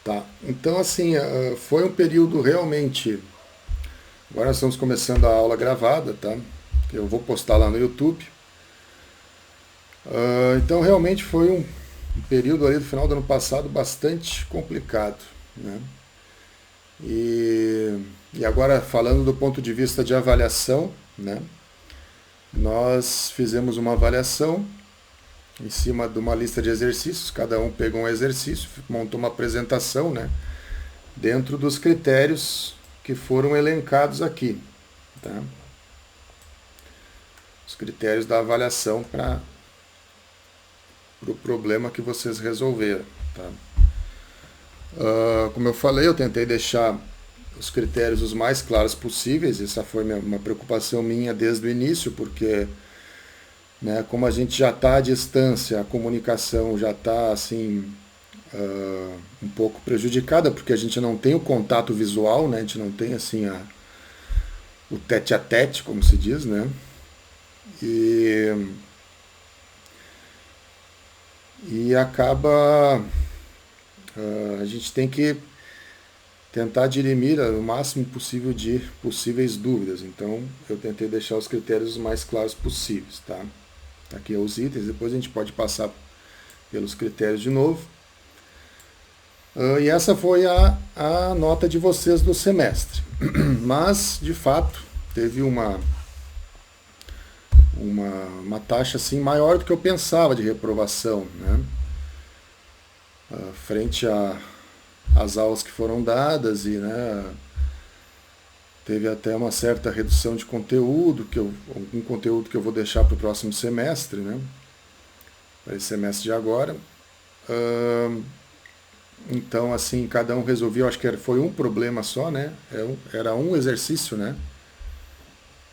Tá. Então, assim, foi um período realmente. Agora nós estamos começando a aula gravada, tá? Que eu vou postar lá no YouTube. Então, realmente foi um período ali do final do ano passado bastante complicado, né? E agora, falando do ponto de vista de avaliação, né? Nós fizemos uma avaliação em cima de uma lista de exercícios, cada um pegou um exercício, montou uma apresentação, né? Dentro dos critérios que foram elencados aqui, tá? Os critérios da avaliação para o problema que vocês resolveram, tá? Como eu falei, eu tentei deixar os critérios os mais claros possíveis. Essa foi uma preocupação minha desde o início, porque, né, como a gente já está à distância, a comunicação já está assim um pouco prejudicada, porque a gente não tem o contato visual, né? A gente não tem assim o tete a tete, como se diz, né? E acaba a gente tem que tentar dirimir o máximo possível de possíveis dúvidas. Então, eu tentei deixar os critérios os mais claros possíveis, tá? Aqui é os itens, depois a gente pode passar pelos critérios de novo. E essa foi a nota de vocês do semestre. Mas, de fato, teve uma taxa assim maior do que eu pensava de reprovação, né? Frente às aulas que foram dadas, e, né, teve até uma certa redução de conteúdo, algum conteúdo que eu vou deixar para o próximo semestre, né? Para esse semestre de agora. Então, assim, cada um resolveu, acho que foi um problema só, né? Era um exercício, né?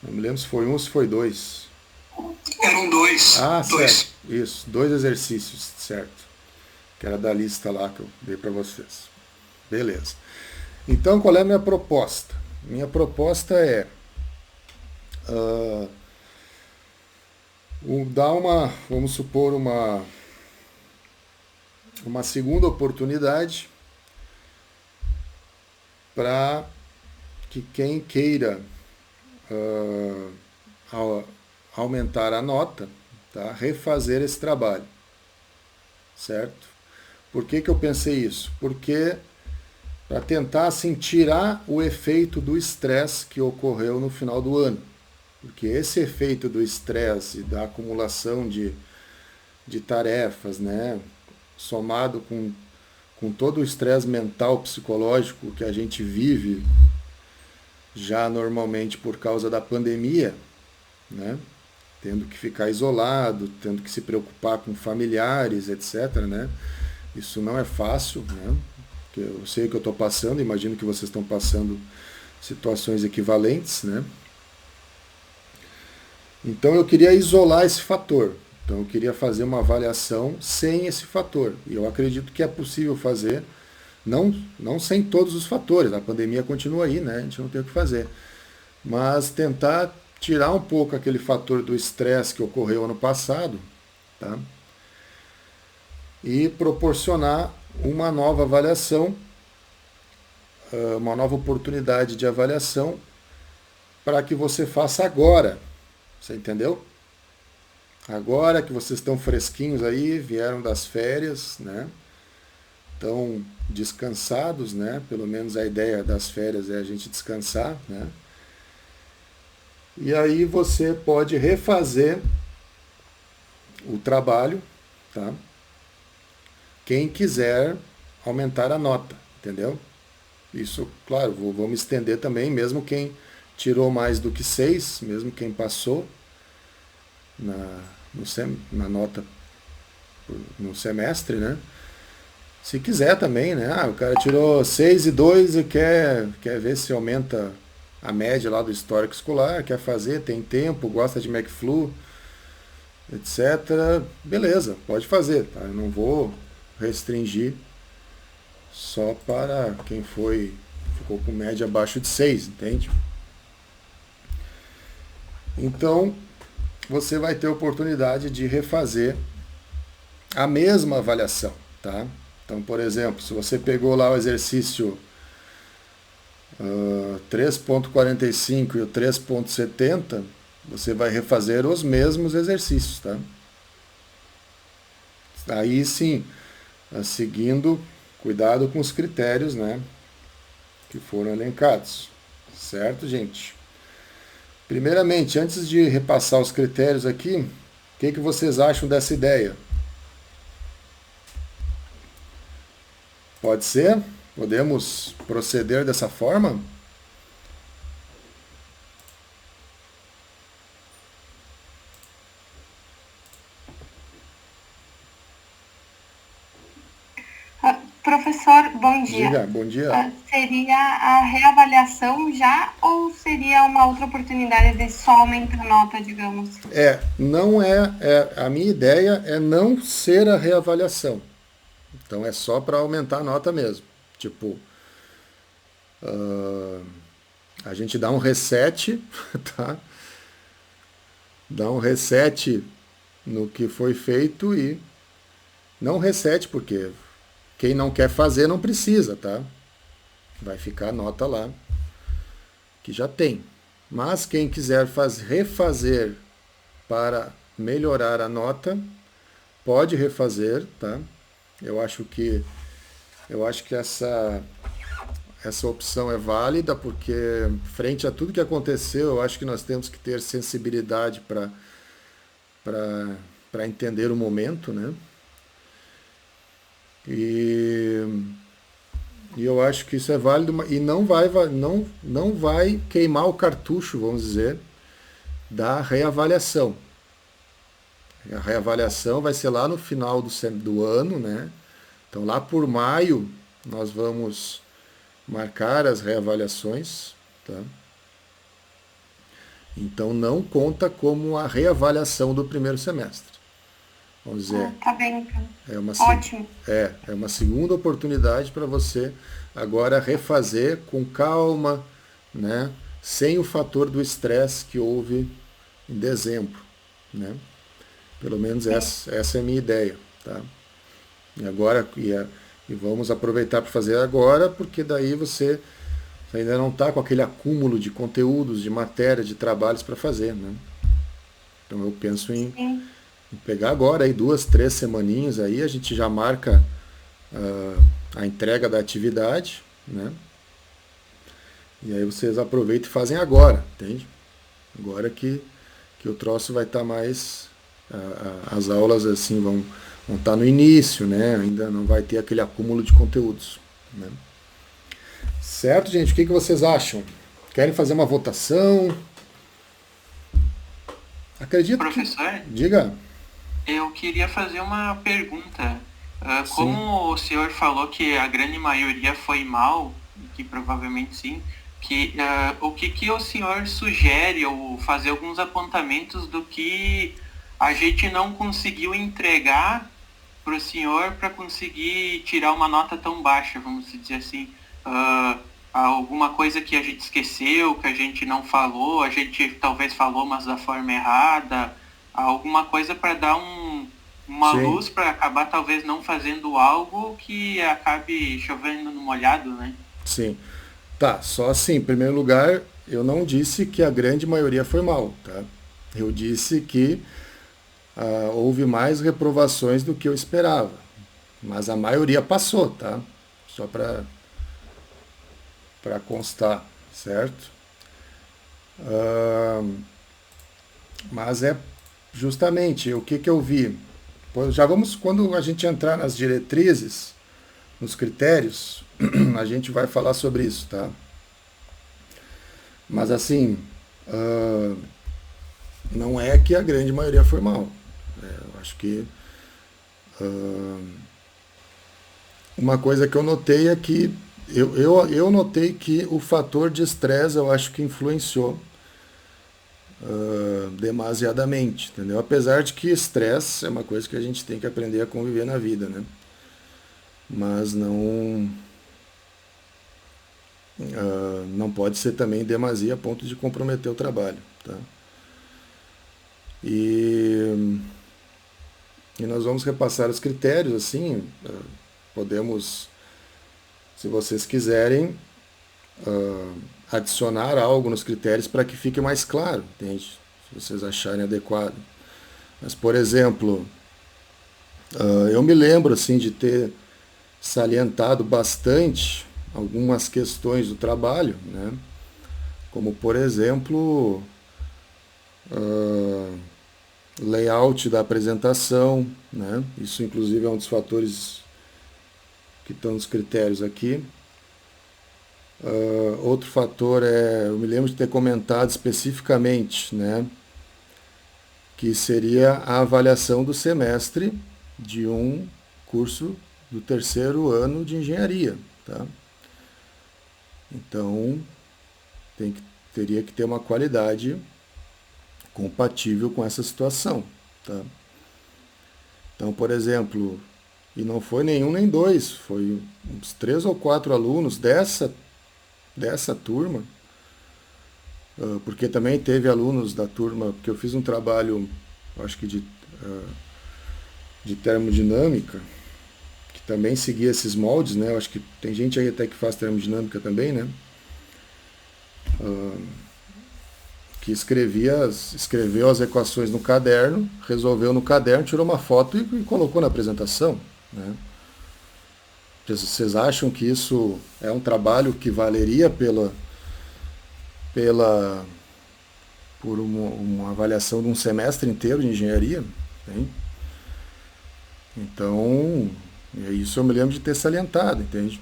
Não me lembro se foi um ou se foi dois. Eram dois. Ah, Dois. certo. Isso, 2 exercícios, certo. Que era da lista lá que eu dei para vocês. Beleza. Então, qual é a minha proposta? Minha proposta é dar vamos supor, uma segunda oportunidade para que quem queira aumentar a nota, tá, refazer esse trabalho, certo? Por que eu pensei isso? Porque para tentar assim, tirar o efeito do estresse que ocorreu no final do ano. Porque esse efeito do estresse, da acumulação de tarefas, né, somado com todo o estresse mental, psicológico que a gente vive já normalmente por causa da pandemia, né, tendo que ficar isolado, tendo que se preocupar com familiares, etc., né, isso não é fácil, né, eu sei que eu estou passando, imagino que vocês estão passando situações equivalentes, né? Então eu queria isolar esse fator. Então eu queria fazer uma avaliação sem esse fator. E eu acredito que é possível fazer, não sem todos os fatores. A pandemia continua aí, né? A gente não tem o que fazer. Mas tentar tirar um pouco aquele fator do estresse que ocorreu ano passado, tá? E proporcionar uma nova avaliação, uma nova oportunidade de avaliação para que você faça agora. Você entendeu? Agora que vocês estão fresquinhos aí, vieram das férias, né? Estão descansados, né? Pelo menos a ideia das férias é a gente descansar, né? E aí você pode refazer o trabalho, tá? Quem quiser aumentar a nota, entendeu? Isso, claro, vou me estender também, mesmo quem tirou mais do que 6, mesmo quem passou na nota no semestre, né? Se quiser também, né? O cara tirou 6 e 2 e quer ver se aumenta a média lá do histórico escolar, quer fazer, tem tempo, gosta de McFlu, etc. Beleza, pode fazer, tá? Eu não vou restringir só para quem ficou com média abaixo de 6, entende? Então, você vai ter a oportunidade de refazer a mesma avaliação, tá? Então, por exemplo, se você pegou lá o exercício 3.45 e o 3.70, você vai refazer os mesmos exercícios, tá? Aí sim, seguindo, cuidado com os critérios, né, que foram elencados. Certo, gente? Primeiramente, antes de repassar os critérios aqui, o que vocês acham dessa ideia? Pode ser? Podemos proceder dessa forma? Professor, bom dia. Diga, bom dia. Seria a reavaliação já ou seria uma outra oportunidade de só aumentar a nota, digamos? Não a minha ideia é não ser a reavaliação. Então é só para aumentar a nota mesmo. Tipo, a gente dá um reset, tá? Dá um reset no que foi feito e não reset porque quem não quer fazer não precisa, tá? Vai ficar a nota lá que já tem. Mas quem quiser refazer para melhorar a nota, pode refazer, tá? Eu acho que essa opção é válida, porque frente a tudo que aconteceu, eu acho que nós temos que ter sensibilidade para entender o momento, né? E eu acho que isso é válido e não vai queimar o cartucho, vamos dizer, da reavaliação. A reavaliação vai ser lá no final do ano, né? Então lá por maio nós vamos marcar as reavaliações, tá? Então não conta como a reavaliação do primeiro semestre. Vamos dizer. Tá bem, então. Ótimo. É uma segunda oportunidade para você agora refazer com calma, né? Sem o fator do estresse que houve em dezembro, né? Pelo menos essa é a minha ideia, tá? E agora e vamos aproveitar para fazer agora, porque daí você ainda não está com aquele acúmulo de conteúdos, de matéria, de trabalhos para fazer, né? Então eu penso em pegar agora aí 2, 3 semaninhas aí, a gente já marca a entrega da atividade, né? E aí vocês aproveitam e fazem agora, entende? Agora que o troço vai estar mais... as aulas assim vão estar no início, né? Ainda não vai ter aquele acúmulo de conteúdos, né? Certo, gente? O que vocês acham? Querem fazer uma votação? Acredito Professor? Diga. Eu queria fazer uma pergunta. Como o senhor falou que a grande maioria foi mal, que provavelmente sim, o que o senhor sugere ou fazer alguns apontamentos do que a gente não conseguiu entregar para o senhor para conseguir tirar uma nota tão baixa, vamos dizer assim? Alguma coisa que a gente esqueceu, que a gente não falou, a gente talvez falou, mas da forma errada, alguma coisa para dar uma luz para acabar talvez não fazendo algo que acabe chovendo no molhado, né? Sim. Tá, só assim, em primeiro lugar, eu não disse que a grande maioria foi mal, tá? Eu disse que houve mais reprovações do que eu esperava, mas a maioria passou, tá? Só para constar, certo? Mas é justamente o que eu vi. Já vamos, quando a gente entrar nas diretrizes, nos critérios, a gente vai falar sobre isso, tá? Mas assim, não é que a grande maioria foi mal. Eu acho que uma coisa que eu notei é que eu notei que o fator de estresse eu acho que influenciou demasiadamente, entendeu? Apesar de que estresse é uma coisa que a gente tem que aprender a conviver na vida, né? Mas não pode ser também demasia a ponto de comprometer o trabalho, tá? E nós vamos repassar os critérios, assim, podemos, se vocês quiserem, adicionar algo nos critérios para que fique mais claro, entende? Se vocês acharem adequado. Mas, por exemplo, eu me lembro assim de ter salientado bastante algumas questões do trabalho, né? Como, por exemplo, layout da apresentação, né? Isso, inclusive, é um dos fatores que estão nos critérios aqui. Outro fator eu me lembro de ter comentado especificamente, né, que seria a avaliação do semestre de um curso do 3º ano de engenharia, tá? Então, teria que ter uma qualidade compatível com essa situação, tá? Então, por exemplo, e não foi nenhum nem dois, foi uns 3 ou 4 alunos dessa turma, porque também teve alunos da turma, porque eu fiz um trabalho, acho que de termodinâmica, que também seguia esses moldes, né? Eu acho que tem gente aí até que faz termodinâmica também, né? Que escreveu as equações no caderno, resolveu no caderno, tirou uma foto e colocou na apresentação, né? Vocês acham que isso é um trabalho que valeria por uma avaliação de um semestre inteiro de engenharia? Hein? Então, isso eu me lembro de ter salientado, entende?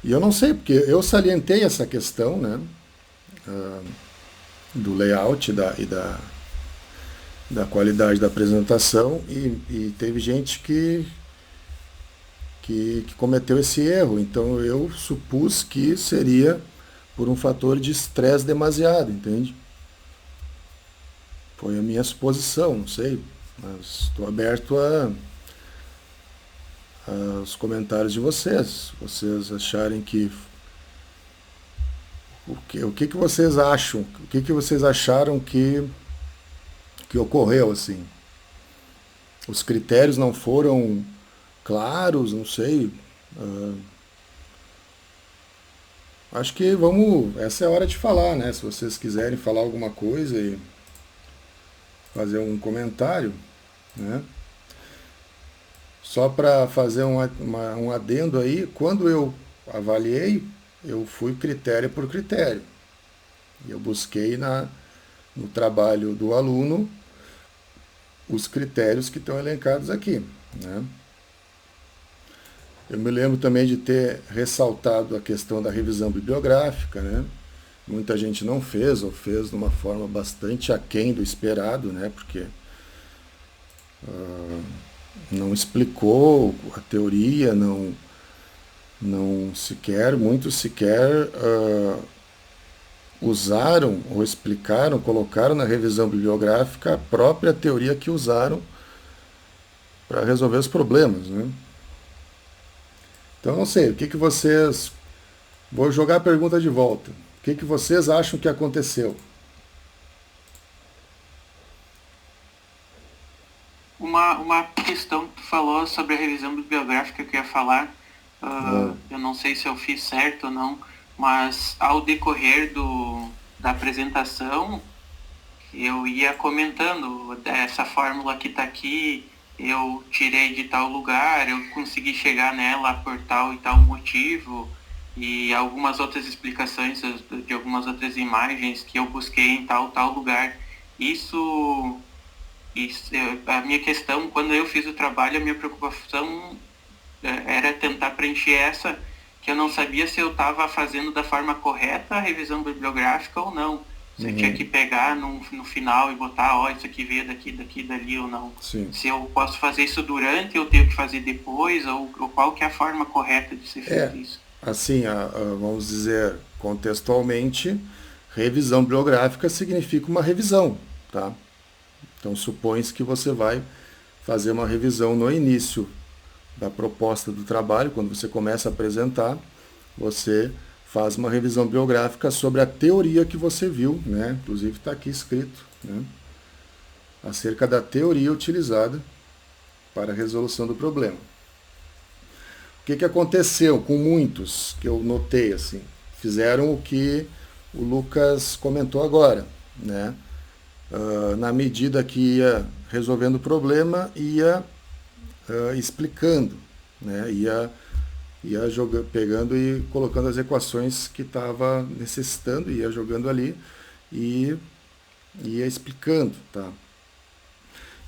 E eu não sei, porque eu salientei essa questão, né, do layout e da qualidade da apresentação, e teve gente que cometeu esse erro. Então eu supus que seria por um fator de estresse demasiado, entende? Foi a minha suposição, não sei, mas estou aberto aos comentários de vocês. Vocês acharem que o que vocês acham? O que vocês acharam que ocorreu assim? Os critérios não foram claros, não sei. Acho que essa é a hora de falar, né? Se vocês quiserem falar alguma coisa e fazer um comentário, né? Só para fazer um adendo aí, quando eu avaliei, eu fui critério por critério. Eu busquei no trabalho do aluno os critérios que estão elencados aqui, né? Eu me lembro também de ter ressaltado a questão da revisão bibliográfica, né? Muita gente não fez, ou fez de uma forma bastante aquém do esperado, né? Porque não explicou a teoria, muitos sequer usaram ou explicaram, colocaram na revisão bibliográfica a própria teoria que usaram para resolver os problemas, né? Então, não sei, o que vocês... Vou jogar a pergunta de volta. O que vocês acham que aconteceu? Uma questão que tu falou sobre a revisão bibliográfica que eu ia falar, eu não sei se eu fiz certo ou não, mas ao decorrer da apresentação, eu ia comentando essa fórmula que está aqui, eu tirei de tal lugar, eu consegui chegar nela por tal e tal motivo, e algumas outras explicações de algumas outras imagens que eu busquei em tal lugar. Isso, a minha questão, quando eu fiz o trabalho, a minha preocupação era tentar preencher essa, que eu não sabia se eu estava fazendo da forma correta a revisão bibliográfica ou não. Se eu tinha que pegar no final e botar, isso aqui veio daqui, dali ou não. Sim. Se eu posso fazer isso durante, eu tenho que fazer depois, ou qual que é a forma correta de ser feito isso? Assim, vamos dizer, contextualmente, revisão bibliográfica significa uma revisão, tá? Então, supõe-se que você vai fazer uma revisão no início da proposta do trabalho, quando você começa a apresentar, você faz uma revisão bibliográfica sobre a teoria que você viu, né? Inclusive está aqui escrito, né? Acerca da teoria utilizada para a resolução do problema. O que aconteceu com muitos que eu notei assim? Fizeram o que o Lucas comentou agora, né? Na medida que ia resolvendo o problema, ia explicando, né? Ia pegando e colocando as equações que estava necessitando, ia jogando ali e ia explicando, tá?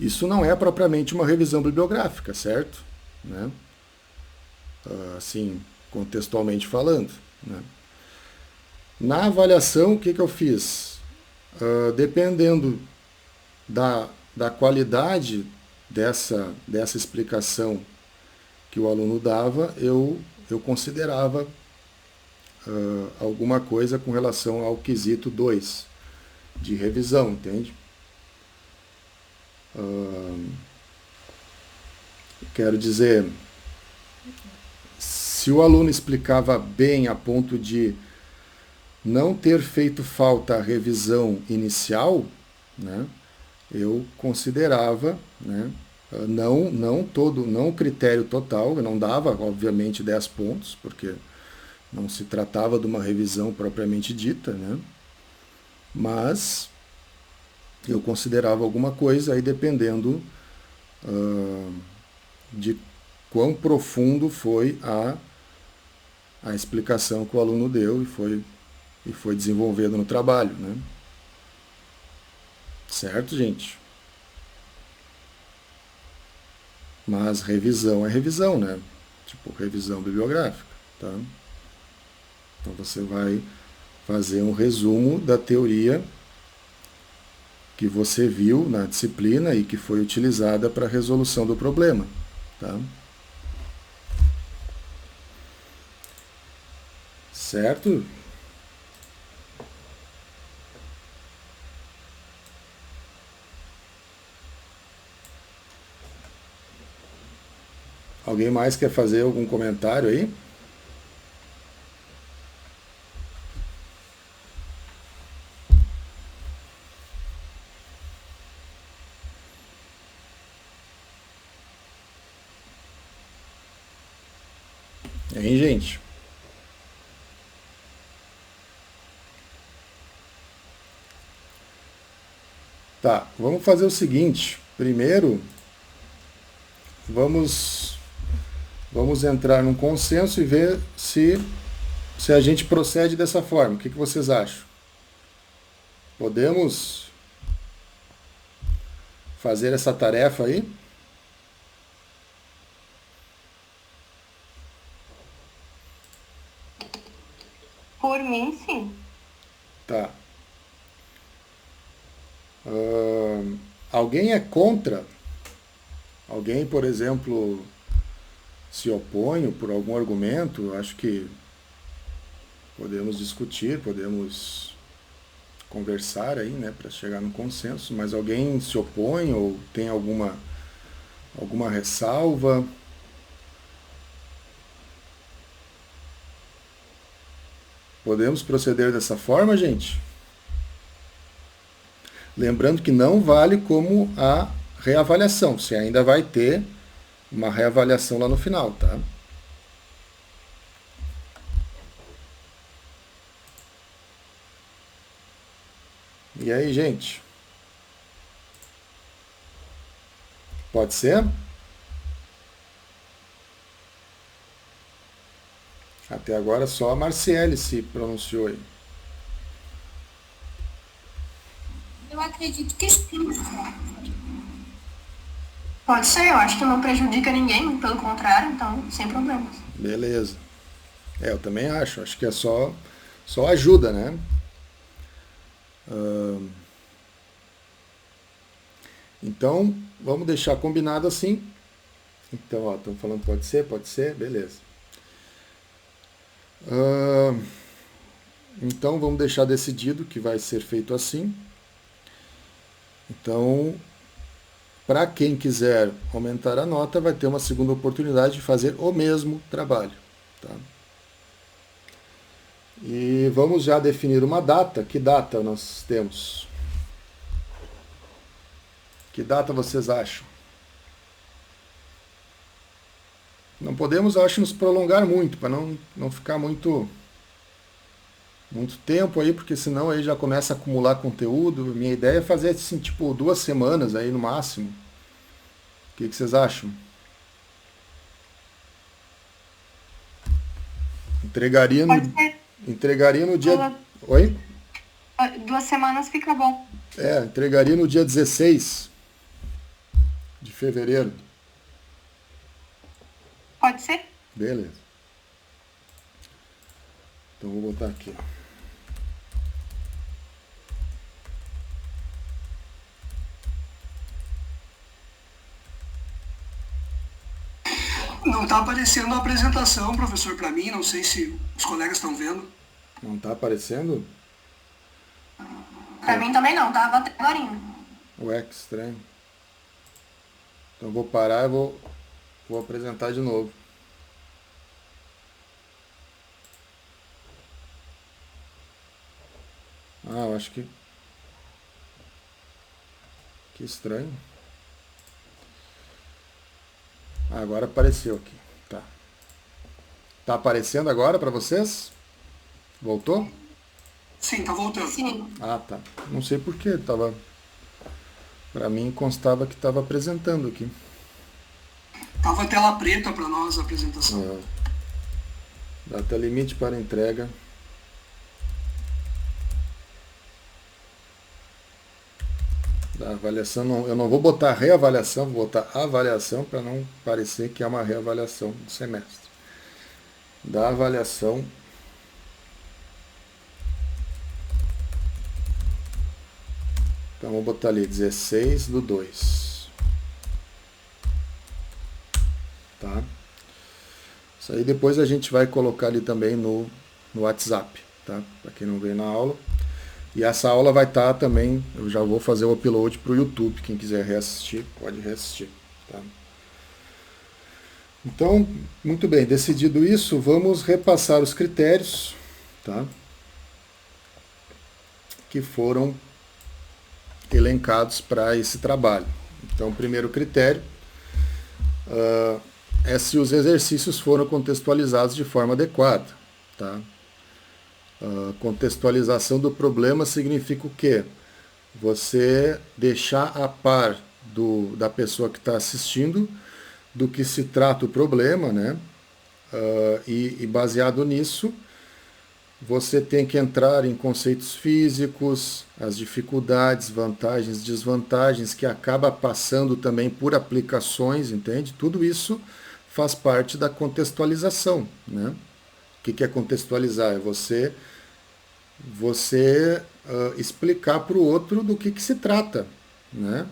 Isso não é propriamente uma revisão bibliográfica, certo? Né? Assim, contextualmente falando, né? Na avaliação, o que eu fiz? Dependendo da qualidade dessa explicação que o aluno dava, eu considerava alguma coisa com relação ao quesito 2 de revisão, entende? Quero dizer, se o aluno explicava bem a ponto de não ter feito falta a revisão inicial, né, eu considerava, né, não o critério total, eu não dava, obviamente, 10 pontos, porque não se tratava de uma revisão propriamente dita, né, mas eu considerava alguma coisa, aí dependendo de quão profundo foi a explicação que o aluno deu e foi desenvolvendo no trabalho, né? Certo, gente? Mas revisão é revisão, né? Tipo, revisão bibliográfica, tá? Então você vai fazer um resumo da teoria que você viu na disciplina e que foi utilizada para a resolução do problema, tá? Certo? Alguém mais quer fazer algum comentário aí? Hein, gente? Tá, vamos fazer o seguinte. Primeiro, vamos entrar num consenso e ver se a gente procede dessa forma. O que vocês acham? Podemos fazer essa tarefa aí? Por mim, sim. Tá. Alguém é contra? Alguém, por exemplo, se opõe por algum argumento? Acho que podemos discutir, podemos conversar aí, né, para chegar no consenso, mas alguém se opõe ou tem alguma ressalva? Podemos proceder dessa forma, gente? Lembrando que não vale como a reavaliação. Você ainda vai ter uma reavaliação lá no final, tá? E aí, gente? Pode ser? Até agora só a Marciele se pronunciou aí. Eu acredito que sim. Pode ser, eu acho que não prejudica ninguém, pelo contrário, então, sem problemas. Beleza. Eu também acho. Acho que é só ajuda, né? Então, vamos deixar combinado assim. Então, ó, estão falando pode ser, beleza. Então, vamos deixar decidido que vai ser feito assim. Então, para quem quiser aumentar a nota, vai ter uma segunda oportunidade de fazer o mesmo trabalho. Tá? E vamos já definir uma data. Que data nós temos? Que data vocês acham? Não podemos, eu acho, nos prolongar muito, para não ficar muito tempo aí, porque senão aí já começa a acumular conteúdo. Minha ideia é fazer assim, tipo 2 semanas aí no máximo. O que vocês acham? Pode ser Entregaria no dia. duas, Oi? 2 semanas fica bom. Entregaria no dia 16 de fevereiro. Pode ser? Beleza. Então vou botar aqui. Não está aparecendo a apresentação, professor, para mim. Não sei se os colegas estão vendo. Não está aparecendo? Pra mim também não, tava até agora. Ué, que estranho. Então eu vou parar e vou apresentar de novo. Eu acho que estranho. Agora apareceu aqui. Tá. Tá aparecendo agora para vocês? Voltou? Sim, tá voltando. Sim. Tá. Não sei porquê. Para mim constava que estava apresentando aqui. Tava tela preta para nós a apresentação. Data limite para entrega. Da avaliação, eu não vou botar reavaliação, vou botar avaliação para não parecer que é uma reavaliação do semestre. Da avaliação então vou botar ali 16/2. Tá? Isso aí depois a gente vai colocar ali também no WhatsApp, tá? Para quem não veio na aula. E essa aula vai estar também, eu já vou fazer o upload para o YouTube, quem quiser reassistir, pode reassistir. Tá? Então, muito bem, decidido isso, vamos repassar os critérios, tá? Que foram elencados para esse trabalho. Então, o primeiro critério é se os exercícios foram contextualizados de forma adequada. Tá? Contextualização do problema significa o quê? Você deixar a par da pessoa que está assistindo do que se trata o problema, né? E baseado nisso, você tem que entrar em conceitos físicos, as dificuldades, vantagens, desvantagens, que acaba passando também por aplicações, entende? Tudo isso faz parte da contextualização, né? O que é contextualizar? É você explicar para o outro do que se trata, né?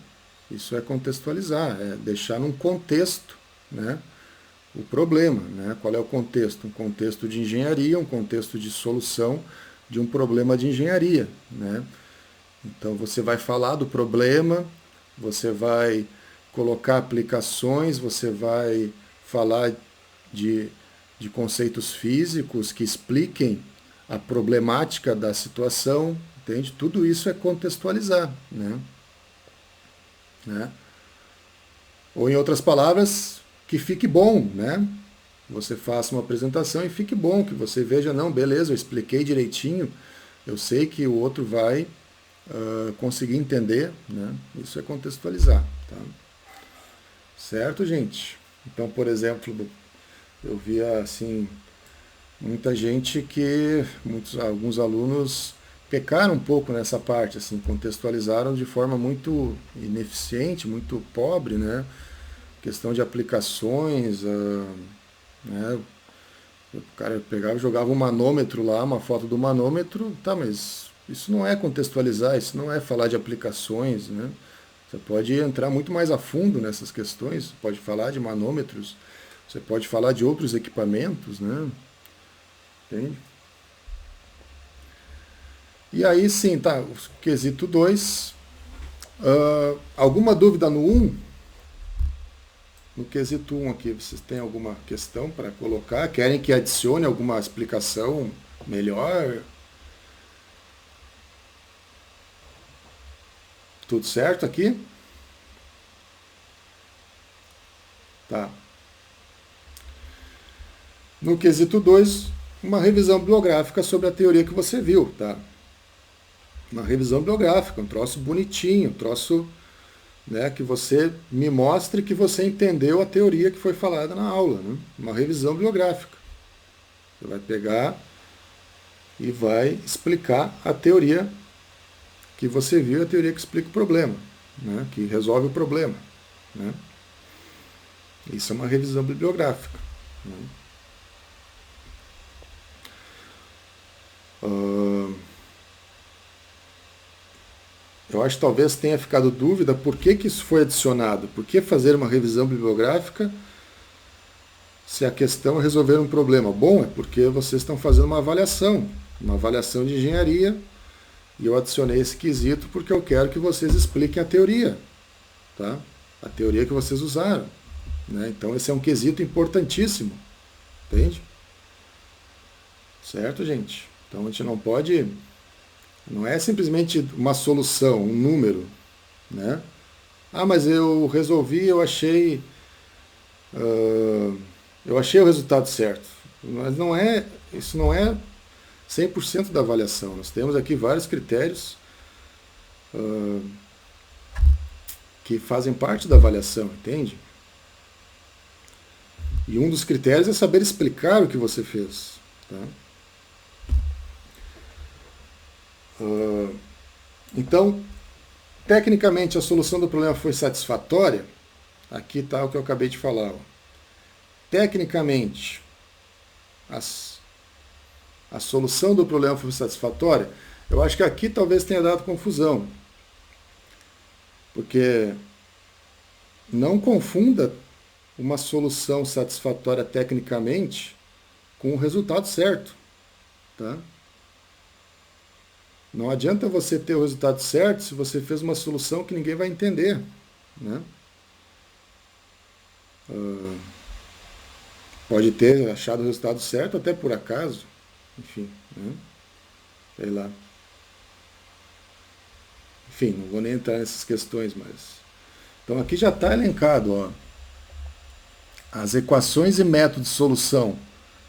Isso é contextualizar, é deixar num contexto, né, o problema, né? Qual é o contexto? Um contexto de engenharia, um contexto de solução de um problema de engenharia, né? Então você vai falar do problema, você vai colocar aplicações, você vai falar de conceitos físicos que expliquem a problemática da situação, entende? Tudo isso é contextualizar, né? Ou em outras palavras, que fique bom, né? Você faça uma apresentação e fique bom, que você veja, não, beleza, eu expliquei direitinho, eu sei que o outro vai conseguir entender, né? Isso é contextualizar, tá? Certo, gente? Então, por exemplo, eu via assim muita gente alguns alunos pecaram um pouco nessa parte, assim, contextualizaram de forma muito ineficiente, muito pobre, né? Questão de aplicações, né? O cara pegava e jogava um manômetro lá, uma foto do manômetro, tá, mas isso não é contextualizar, isso não é falar de aplicações, né? Você pode entrar muito mais a fundo nessas questões, você pode falar de manômetros, você pode falar de outros equipamentos, né? Entende? E aí sim, tá, o quesito 2. Alguma dúvida no 1? No quesito 1 aqui, vocês têm alguma questão para colocar? Querem que adicione alguma explicação melhor? Tudo certo aqui? No quesito 2, uma revisão bibliográfica sobre a teoria que você viu, tá? Uma revisão bibliográfica, um troço bonitinho, um troço, né, que você me mostre que você entendeu a teoria que foi falada na aula, né? Uma revisão bibliográfica. Você vai pegar e vai explicar a teoria que você viu, a teoria que explica o problema, né, que resolve o problema, né? Isso é uma revisão bibliográfica, né? Eu acho que talvez tenha ficado dúvida por que isso foi adicionado. Por que fazer uma revisão bibliográfica se a questão é resolver um problema? Bom, é porque vocês estão fazendo uma avaliação de engenharia, e eu adicionei esse quesito porque eu quero que vocês expliquem a teoria, tá? A teoria que vocês usaram, né? Então esse é um quesito importantíssimo, entende? Certo, gente? Então a gente não pode... Não é simplesmente uma solução, um número, né? Ah, mas eu resolvi, eu achei o resultado certo. Mas não é, isso não é 100% da avaliação. Nós temos aqui vários critérios que fazem parte da avaliação, entende? E um dos critérios é saber explicar o que você fez, tá? Então, tecnicamente a solução do problema foi satisfatória. Aqui está o que eu acabei de falar. Ó. Tecnicamente, a solução do problema foi satisfatória. Eu acho que aqui talvez tenha dado confusão. Porque não confunda uma solução satisfatória tecnicamente com o resultado certo, tá? Não adianta você ter o resultado certo se você fez uma solução que ninguém vai entender, né? Pode ter achado o resultado certo até por acaso, enfim, né? Sei lá. Enfim, não vou nem entrar nessas questões, mas... Então aqui já está elencado, ó, as equações e métodos de solução,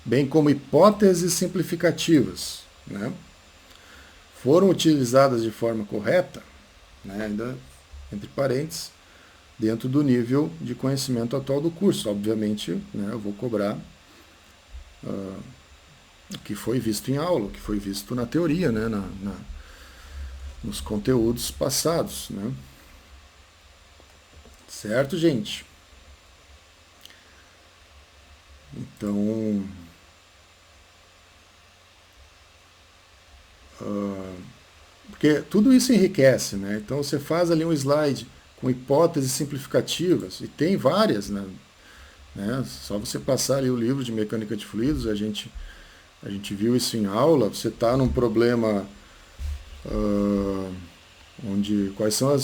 bem como hipóteses simplificativas, né? Foram utilizadas de forma correta, né, ainda entre parênteses, dentro do nível de conhecimento atual do curso. Obviamente, né, eu vou cobrar o que foi visto em aula, o que foi visto na teoria, né, nos conteúdos passados, né? Certo, gente? Então... porque tudo isso enriquece, né? Então você faz ali um slide com hipóteses simplificativas, e tem várias, né? Só você passar ali o livro de mecânica de fluidos, a gente viu isso em aula. Você está num problema onde quais são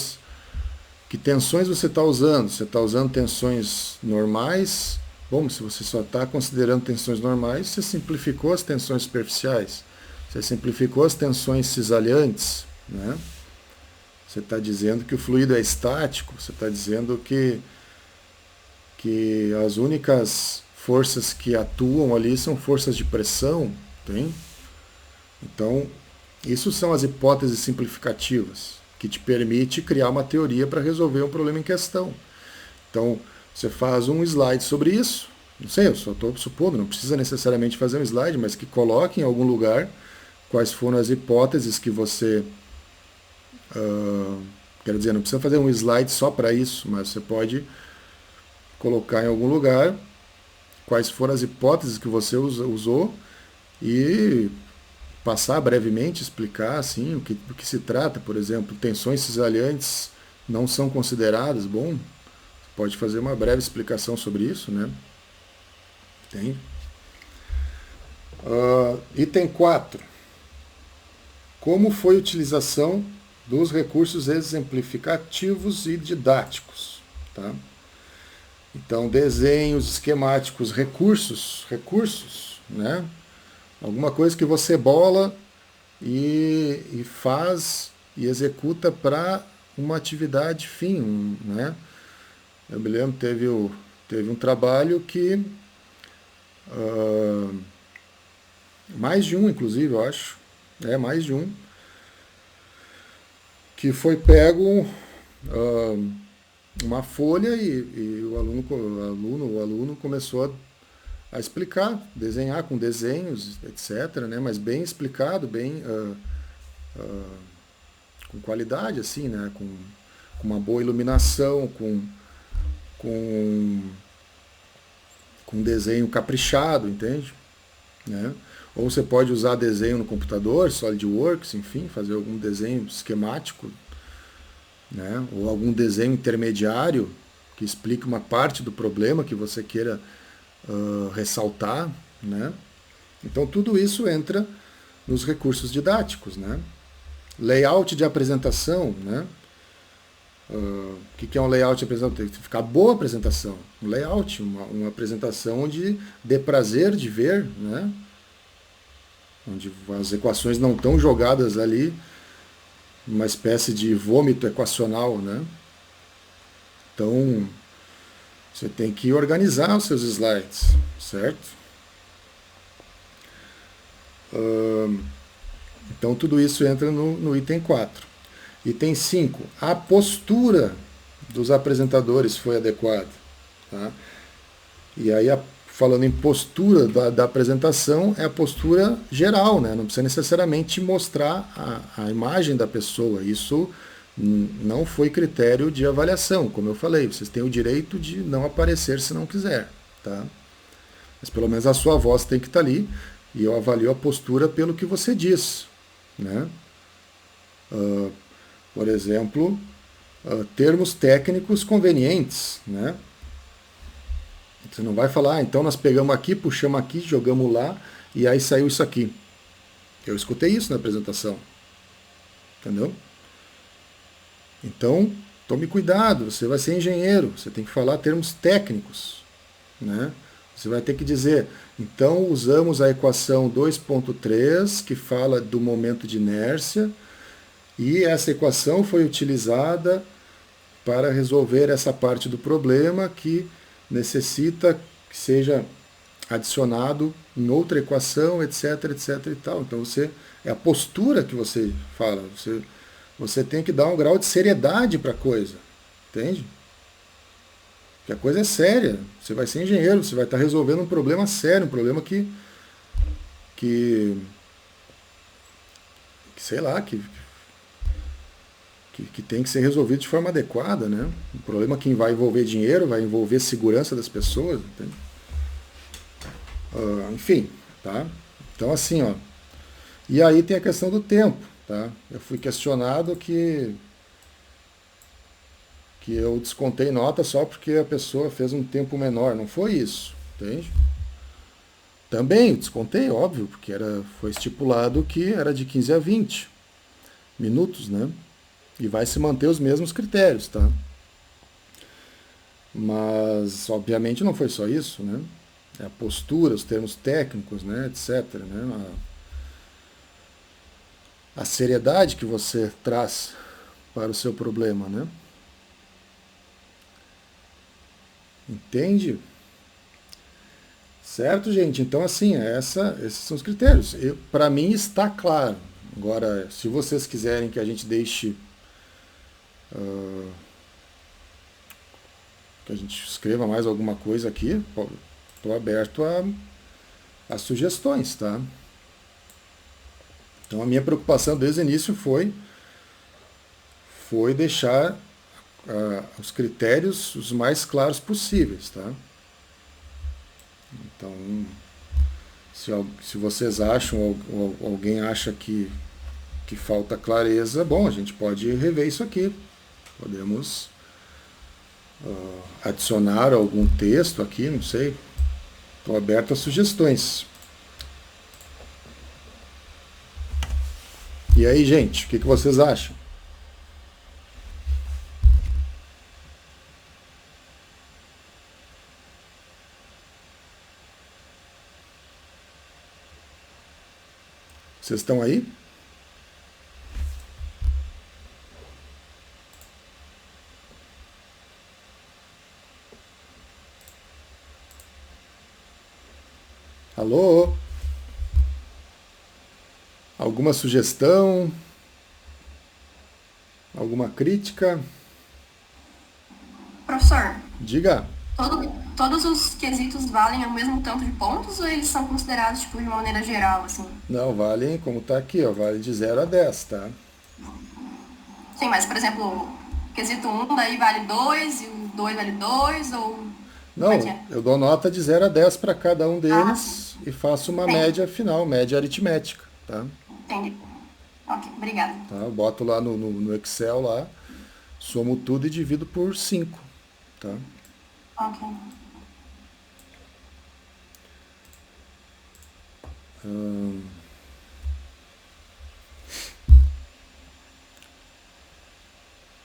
que tensões você está usando? Você está usando tensões normais? Bom, se você só está considerando tensões normais, você simplificou as tensões superficiais. Você simplificou as tensões cisalhantes, né? Você está dizendo que o fluido é estático, você está dizendo que as únicas forças que atuam ali são forças de pressão, tem? Então, isso são as hipóteses simplificativas, que te permite criar uma teoria para resolver um problema em questão. Então, você faz um slide sobre isso, não sei, eu só estou supondo, não precisa necessariamente fazer um slide, mas que coloque em algum lugar quais foram as hipóteses que você... quero dizer, não precisa fazer um slide só para isso, mas você pode colocar em algum lugar quais foram as hipóteses que você usou e passar brevemente, explicar assim, do que se trata. Por exemplo, tensões cisalhantes não são consideradas. Bom, você pode fazer uma breve explicação sobre isso, né? Tem. Item 4. Como foi a utilização dos recursos exemplificativos e didáticos, tá? Então, desenhos, esquemáticos, recursos, né? Alguma coisa que você bola e faz e executa para uma atividade fim, né? Eu me lembro, teve um trabalho que ah, mais de um, inclusive, eu acho, mais de um, que foi pego uma folha e o aluno começou a explicar, desenhar com desenhos, etc., né? Mas bem explicado, bem com qualidade, assim, né? Com uma boa iluminação, com desenho caprichado, entende? Né? Ou você pode usar desenho no computador, SolidWorks, enfim, fazer algum desenho esquemático, né? Ou algum desenho intermediário que explique uma parte do problema que você queira ressaltar, né? Então tudo isso entra nos recursos didáticos, né? Layout de apresentação, né? O que é um layout de apresentação? Tem que ficar boa a apresentação. Um layout, uma apresentação onde dê prazer de ver, né? Onde as equações não estão jogadas ali, uma espécie de vômito equacional, né? Então, você tem que organizar os seus slides, certo? Então, tudo isso entra no item 4. Item 5. A postura dos apresentadores foi adequada. Tá? E aí, falando em postura da apresentação, é a postura geral, né? Não precisa necessariamente mostrar a imagem da pessoa. Isso não foi critério de avaliação, como eu falei. Vocês têm o direito de não aparecer se não quiser. Tá? Mas pelo menos a sua voz tem que estar ali. E eu avalio a postura pelo que você diz. Né? Por exemplo, termos técnicos convenientes. Né? Você não vai falar, então nós pegamos aqui, puxamos aqui, jogamos lá, e aí saiu isso aqui. Eu escutei isso na apresentação. Entendeu? Então, tome cuidado, você vai ser engenheiro, você tem que falar termos técnicos. Né? Você vai ter que dizer, então usamos a equação 2.3, que fala do momento de inércia, e essa equação foi utilizada para resolver essa parte do problema que necessita que seja adicionado em outra equação, etc, etc e tal. Então é a postura que você fala. Você tem que dar um grau de seriedade para a coisa, entende? Porque a coisa é séria. Você vai ser engenheiro, você vai estar resolvendo um problema sério, um problema que sei lá, que tem que ser resolvido de forma adequada, né? Um problema que vai envolver dinheiro, vai envolver segurança das pessoas, entende? Enfim, tá? Então assim, ó. E aí tem a questão do tempo, tá? Eu fui questionado que eu descontei nota só porque a pessoa fez um tempo menor. Não foi isso, entende? Também descontei, óbvio, porque foi estipulado que era de 15 a 20 minutos, né? E vai se manter os mesmos critérios, tá? Mas, obviamente, não foi só isso, né? É a postura, os termos técnicos, né, etc. Né? A seriedade que você traz para o seu problema, né? Entende? Certo, gente? Então, assim, esses são os critérios. Para mim está claro. Agora, se vocês quiserem que a gente deixe que a gente escreva mais alguma coisa aqui, estou aberto a sugestões, tá? Então a minha preocupação desde o início foi deixar os critérios os mais claros possíveis, tá? Então, se vocês acham, ou alguém acha que falta clareza, bom, a gente pode rever isso aqui. Podemos adicionar algum texto aqui, não sei. Estou aberto a sugestões. E aí, gente, o que vocês acham? Vocês estão aí? Alguma sugestão? Alguma crítica? Professor, Diga. todos os quesitos valem o mesmo tanto de pontos ou eles são considerados, tipo, de uma maneira geral, assim? Não, vale como tá aqui, ó, vale de 0 a 10, tá? Sim, mas, por exemplo, quesito 1 daí vale 2 e o 2 vale 2 ou... Não, Como é que é? eu dou nota de 0 a 10 para cada um deles sim. e faço uma Entendi. média final, média aritmética, tá? Entendi. Ok, obrigada. Tá? Eu boto lá no Excel lá, somo tudo e divido por 5, tá? Ok.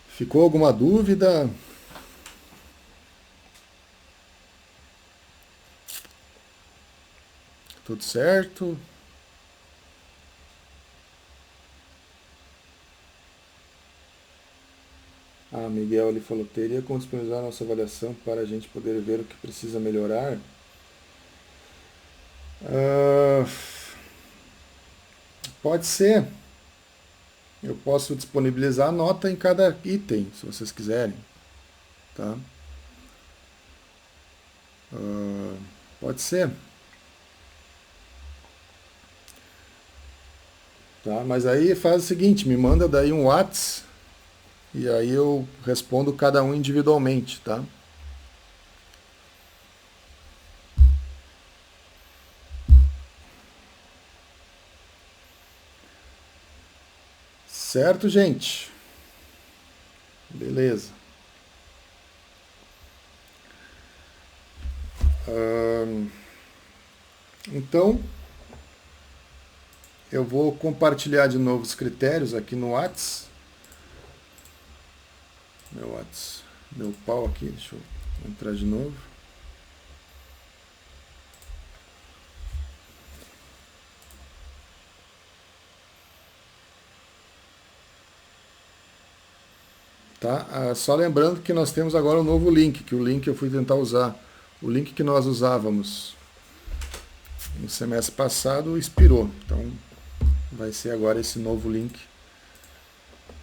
Ficou alguma dúvida? Tudo certo? Ah, Miguel, ele falou, teria como disponibilizar a nossa avaliação para a gente poder ver o que precisa melhorar? Ah, pode ser. Eu posso disponibilizar a nota em cada item, se vocês quiserem. Tá? Pode ser. Tá? Mas aí faz o seguinte, me manda daí um WhatsApp e aí eu respondo cada um individualmente, tá? Certo, gente? Beleza. Então, eu vou compartilhar de novo os critérios aqui no Whats. Meu Whats deu pau aqui, deixa eu entrar de novo. Tá? Só lembrando que nós temos agora um novo link, que o link eu fui tentar usar. O link que nós usávamos no semestre passado expirou. Então vai ser agora esse novo link.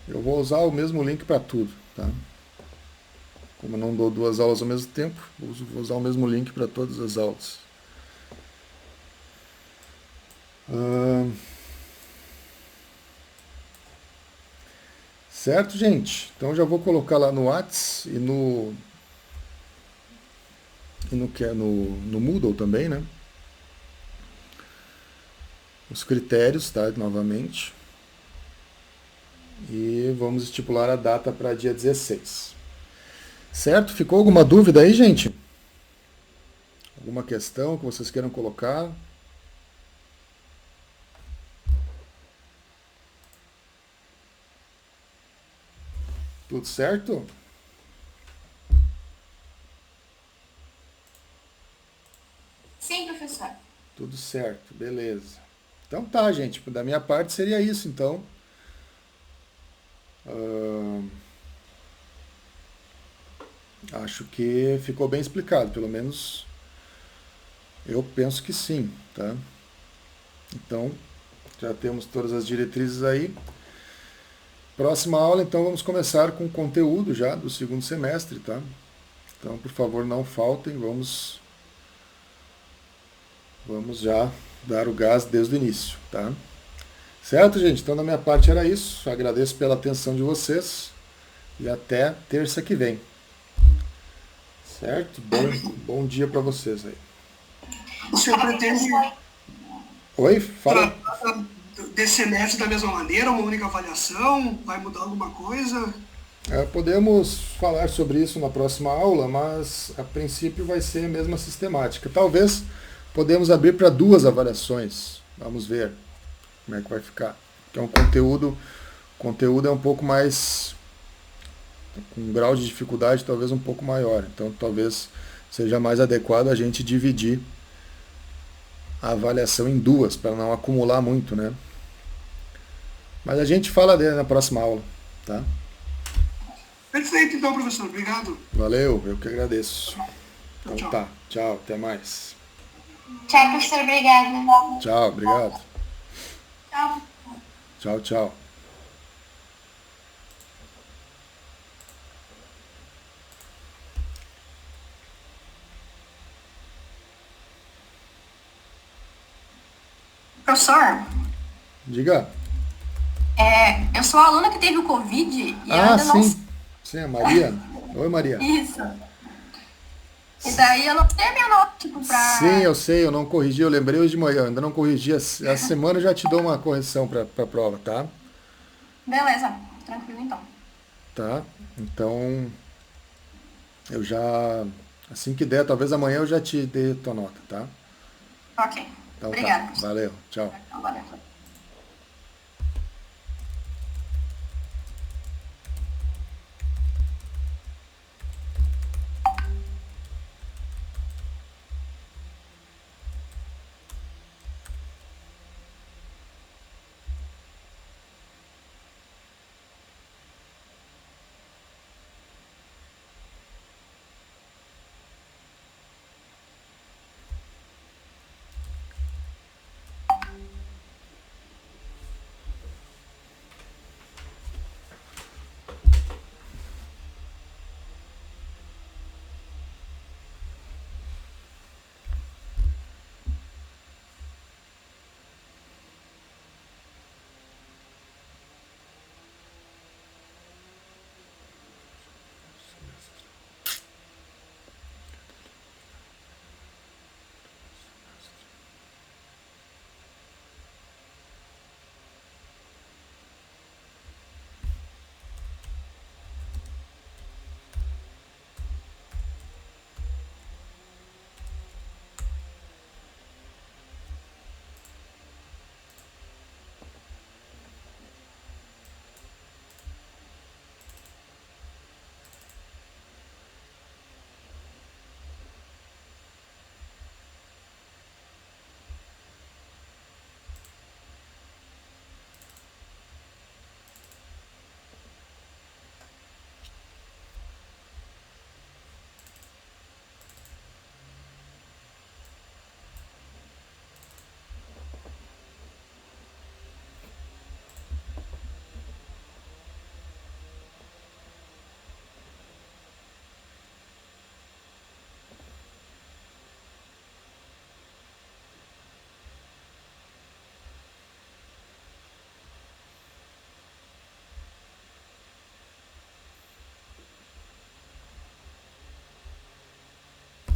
Eu vou usar o mesmo link para tudo. Tá? Como eu não dou 2 aulas ao mesmo tempo, vou usar o mesmo link para todas as aulas. Certo, gente? Então já vou colocar lá no Whats e no Moodle também, né? Os critérios, tá? Novamente. E vamos estipular a data para dia 16. Certo? Ficou alguma dúvida aí, gente? Alguma questão que vocês queiram colocar? Tudo certo? Sim, professor. Tudo certo, beleza. Então tá, gente. Da minha parte seria isso, então. Acho que ficou bem explicado, pelo menos eu penso que sim, tá? Então, já temos todas as diretrizes aí. Próxima aula, então, vamos começar com o conteúdo já do segundo semestre, tá? Então, por favor, não faltem, vamos já dar o gás desde o início, tá? Certo, gente? Então, da minha parte era isso. Agradeço pela atenção de vocês e até terça que vem. Certo? Bom dia para vocês aí. O senhor pretende Oi? Fala. desse semestre da mesma maneira, uma única avaliação? Vai mudar alguma coisa? Podemos falar sobre isso na próxima aula, mas a princípio vai ser a mesma sistemática. Talvez podemos abrir para 2 avaliações. Vamos ver como é que vai ficar. Então, o conteúdo é um pouco mais, com um grau de dificuldade talvez um pouco maior. Então, talvez seja mais adequado a gente dividir a avaliação em 2, para não acumular muito, né? Mas a gente fala dele na próxima aula, tá? Perfeito, então, professor. Obrigado. Valeu, eu que agradeço. Então Tchau. tá, tchau, até mais. Tchau, professor. Obrigada. Tchau, obrigado. Tchau. Tchau, tchau. Professor, Diga. eu sou a aluna que teve o Covid e eu Ah, ainda não. sim. Sim, a Maria. Oi, Maria. Isso. E daí eu não tenho a minha nota, tipo, Sim, pra. eu sei, eu não corrigi, eu lembrei hoje de manhã, eu ainda não corrigi. Essa semana eu já te dou uma correção para a prova, tá? Beleza, tranquilo então. Tá? Então, eu já, assim que der, talvez amanhã eu já te dê tua nota, tá? Ok. Então tá, Obrigada, professor. valeu, tchau. Valeu.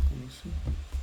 Como assim?